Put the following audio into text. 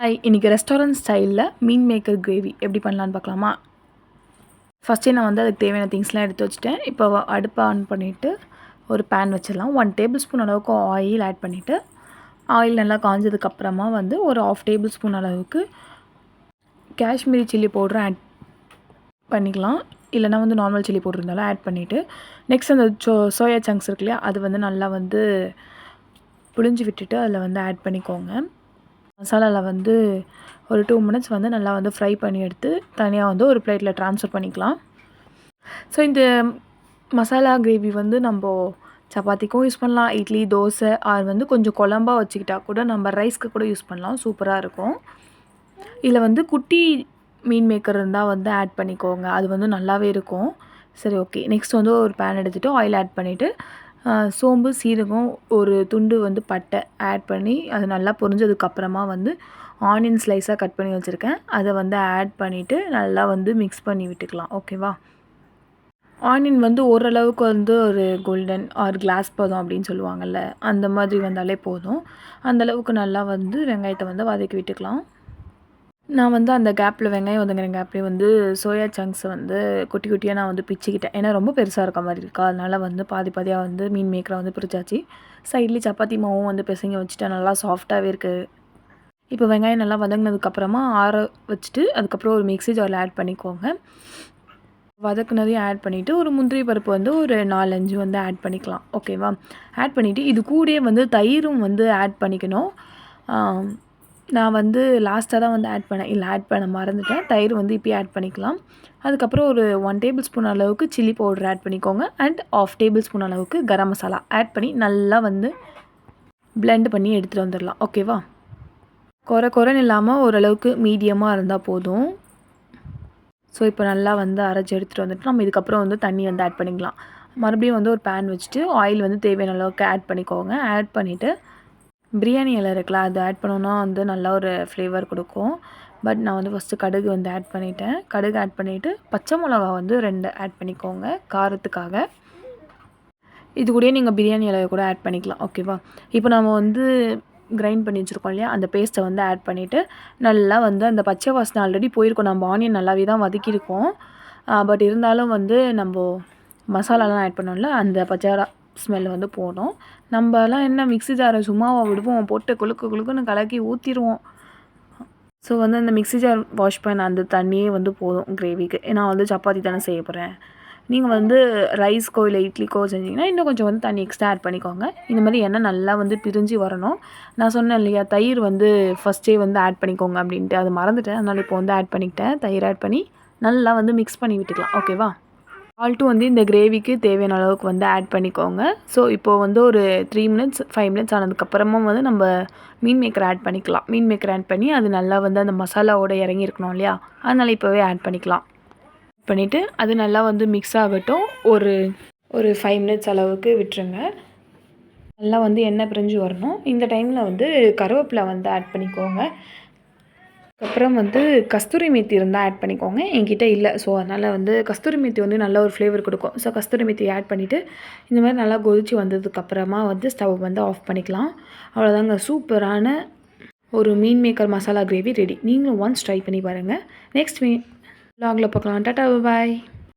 Hi, இன்றைக்கி restaurant ஸ்டைலில் மீன் maker gravy எப்படி பண்ணலான்னு பார்க்கலாமா? ஃபஸ்ட்டே நான் வந்து அதுக்கு தேவையான திங்ஸ்லாம் எடுத்து வச்சுட்டேன். இப்போ அடுப்பை ஆன் பண்ணிவிட்டு ஒரு பேன் வச்சிடலாம். 1 டேபிள் ஸ்பூன் அளவுக்கு ஆயில் ஆட் பண்ணிவிட்டு, ஆயில் நல்லா காஞ்சதுக்கப்புறமா வந்து ஒரு 1/2 டேபிள் ஸ்பூன் அளவுக்கு காஷ்மீரி சில்லி பவுடர் ஆட் பண்ணிக்கலாம். இல்லைனா வந்து நார்மல் சில்லி பவுடர் இருந்தாலும் ஆட் பண்ணிவிட்டு, நெக்ஸ்ட் அந்த சோயா சங்க்ஸ் இருக்கு இல்லையா, அது வந்து நல்லா வந்து புழிஞ்சு விட்டுட்டு அதில் வந்து ஆட் பண்ணிக்கோங்க. மசாலாவில் வந்து ஒரு 2 மினிட்ஸ் வந்து நல்லா வந்து ஃப்ரை பண்ணி எடுத்து தனியாக வந்து ஒரு பிளேட்டில் ட்ரான்ஸ்ஃபர் பண்ணிக்கலாம். ஸோ இந்த மசாலா கிரேவி வந்து நம்ம சப்பாத்திக்கும் யூஸ் பண்ணலாம், இட்லி, தோசை ஆர் வந்து கொஞ்சம் குழம்பா வச்சுக்கிட்டா கூட நம்ம ரைஸ்க்கு கூட யூஸ் பண்ணலாம். சூப்பராக இருக்கும். இதில் வந்து குட்டி மீன் மேக்கர் இருந்தால் வந்து ஆட் பண்ணிக்கோங்க, அது வந்து நல்லாவே இருக்கும். சரி, ஓகே. நெக்ஸ்ட் வந்து ஒரு பேன் எடுத்துகிட்டு ஆயில் ஆட் பண்ணிவிட்டு சோம்பு, சீரகம், ஒரு துண்டு வந்து பட்டை ஆட் பண்ணி அது நல்லா பொரிஞ்சதுக்கப்புறமா வந்து ஆனியன் ஸ்லைஸாக கட் பண்ணி வச்சுருக்கேன், அதை வந்து ஆட் பண்ணிவிட்டு நல்லா வந்து மிக்ஸ் பண்ணி விட்டுக்கலாம். ஓகேவா? ஆனியன் வந்து ஓரளவுக்கு வந்து ஒரு கோல்டன் ஆர் கிளாஸ் பதம் அப்படின்னு சொல்லுவாங்கள்ல, அந்த மாதிரி வந்தாலே போதும். அந்தளவுக்கு நல்லா வந்து வெங்காயத்தை வந்து வதக்கி விட்டுக்கலாம். நான் வந்து அந்த கேப்பில் வெங்காயம் வதங்குற கேப்லேயே வந்து சோயா சங்க்ஸை வந்து குட்டி குட்டியாக நான் வந்து பிச்சுக்கிட்டேன். ஏன்னா ரொம்ப பெருசாக இருக்க மாதிரி இருக்கா, அதனால் வந்து பாதி பாதியாக வந்து மீன் மேக்கரை வந்து பிரிச்சாச்சு. சைட்லேயே சப்பாத்தி மாவும் வந்து பிசைஞ்சு வச்சுட்டேன், நல்லா சாஃப்டாகவே இருக்குது. இப்போ வெங்காயம் நல்லா வதங்கினதுக்கப்புறமா ஆற வச்சுட்டு அதுக்கப்புறம் ஒரு மிக்ஸி ஜாரில் ஆட் பண்ணிக்கோங்க. வதக்குனதையும் ஆட் பண்ணிவிட்டு ஒரு முந்திரி பருப்பு வந்து ஒரு 4-5 வந்து ஆட் பண்ணிக்கலாம். ஓகேவா? ஆட் பண்ணிவிட்டு இது கூடயே வந்து தயிரும் வந்து ஆட் பண்ணிக்கணும். நான் வந்து லாஸ்ட்டாக தான் வந்து ஆட் பண்ணேன், இல்லை ஆட் பண்ண மறந்துட்டேன். தயிர் வந்து இப்போயே ஆட் பண்ணிக்கலாம். அதுக்கப்புறம் ஒரு 1 டேபிள் ஸ்பூன் அளவுக்கு சில்லி பவுடர் ஆட் பண்ணிக்கோங்க அண்ட் 1/2 டேபிள் ஸ்பூன் அளவுக்கு கரம் மசாலா ஆட் பண்ணி நல்லா வந்து பிளெண்ட் பண்ணி எடுத்துகிட்டு வந்துடலாம். ஓகேவா? குறைன்னு இல்லாமல் ஓரளவுக்கு மீடியமாக இருந்தால் போதும். ஸோ இப்போ நல்லா வந்து அரைச்சி எடுத்துகிட்டு வந்துட்டு நம்ம இதுக்கப்புறம் வந்து தண்ணி வந்து ஆட் பண்ணிக்கலாம். மறுபடியும் வந்து ஒரு பேன் வச்சுட்டு ஆயில் வந்து தேவையான அளவுக்கு ஆட் பண்ணிக்கோங்க. ஆட் பண்ணிவிட்டு பிரியாணி இலை இருக்குல்ல, அது ஆட் பண்ணோன்னா வந்து நல்லா ஒரு ஃப்ளேவர் கொடுக்கும். பட் நான் வந்து ஃபஸ்ட்டு கடுகு வந்து ஆட் பண்ணிவிட்டேன். கடுகு ஆட் பண்ணிவிட்டு பச்சை மிளகா வந்து 2 ஆட் பண்ணிக்கோங்க காரத்துக்காக. இது கூடயே நீங்கள் பிரியாணி இலையை கூட ஆட் பண்ணிக்கலாம். ஓகேவா? இப்போ நம்ம வந்து கிரைண்ட் பண்ணி வச்சுருக்கோம் இல்லையா, அந்த பேஸ்ட்டை வந்து ஆட் பண்ணிவிட்டு நல்லா வந்து அந்த பச்சை வாசனை ஆல்ரெடி போயிருக்கும். நம்ம ஆனியன் நல்லாவே தான் வதக்கியிருக்கோம். பட் இருந்தாலும் வந்து நம்ம மசாலாலாம் ஆட் பண்ணோம்ல, அந்த பச்சை ஸ்மெல் வந்து போகணும். நம்மலாம் என்ன மிக்ஸி ஜாரை சும்மாவா விடுவோம், போட்டு குலுக்கு குலுக்குன்னு கலக்கி ஊற்றிடுவோம். ஸோ வந்து அந்த மிக்ஸி ஜார் வாஷ் பண்ண அந்த தண்ணியே வந்து போதும் கிரேவிக்கு. நான் வந்து சப்பாத்தி தானே செய்ய போகிறேன். நீங்கள் வந்து ரைஸ்க்கோ இல்லை இட்லிக்கோ செஞ்சிங்கன்னா இன்னும் கொஞ்சம் வந்து தண்ணி எக்ஸ்ட்ரா ஆட் பண்ணிக்கோங்க. இந்த மாதிரி எண்ணெய் நல்லா வந்து பிரிஞ்சு வரணும். நான் சொன்னேன் இல்லையா, தயிர் வந்து ஃபஸ்ட்டே வந்து ஆட் பண்ணிக்கோங்க அப்படின்ட்டு, அது மறந்துட்டேன். அதனால் இப்போ வந்து ஆட் பண்ணிக்கிட்டேன். தயிர் ஆட் பண்ணி நல்லா வந்து மிக்ஸ் பண்ணி விட்டுக்கலாம். ஓகேவா? சால்ட்டும் வந்து இந்த கிரேவிக்கு தேவையான அளவுக்கு வந்து ஆட் பண்ணிக்கோங்க. ஸோ இப்போது வந்து ஒரு 3 மினிட்ஸ் 5 மினிட்ஸ் ஆனதுக்கப்புறமா வந்து நம்ம மீன் மேக்கர் ஆட் பண்ணிக்கலாம். மீன் மேக்கர் ஆட் பண்ணி அது நல்லா வந்து அந்த மசாலாவோடு இறங்கியிருக்கணும் இல்லையா, அதனால் இப்போவே ஆட் பண்ணிக்கலாம். ஆட் பண்ணிவிட்டு அது நல்லா வந்து மிக்ஸ் ஆகட்டும். ஒரு 5 மினிட்ஸ் அளவுக்கு விட்டுருங்க. நல்லா வந்து எண்ணெய் பிரிஞ்சு வரணும். இந்த டைமில் வந்து கருவேப்பிலை வந்து ஆட் பண்ணிக்கோங்க. அதுக்கப்புறம் வந்து கஸ்தூரி மேத்தி இருந்தால் ஆட் பண்ணிக்கோங்க. என்கிட்ட இல்லை, ஸோ அதனால் வந்து கஸ்தூரி மேத்தி வந்து நல்ல ஒரு ஃப்ளேவர் கொடுக்கும். ஸோ கஸ்தூரி மேத்தி ஆட் பண்ணிவிட்டு இந்த மாதிரி நல்லா கொதித்து வந்ததுக்கப்புறமா வந்து ஸ்டவ் வந்து ஆஃப் பண்ணிக்கலாம். அவ்வளோதாங்க, சூப்பரான ஒரு மீன் மேக்கர் மசாலா கிரேவி ரெடி. நீங்களும் ஒன்ஸ் ட்ரை பண்ணி பாருங்கள். நெக்ஸ்ட் vlogல பார்க்கலாம். டாடா, பாய்.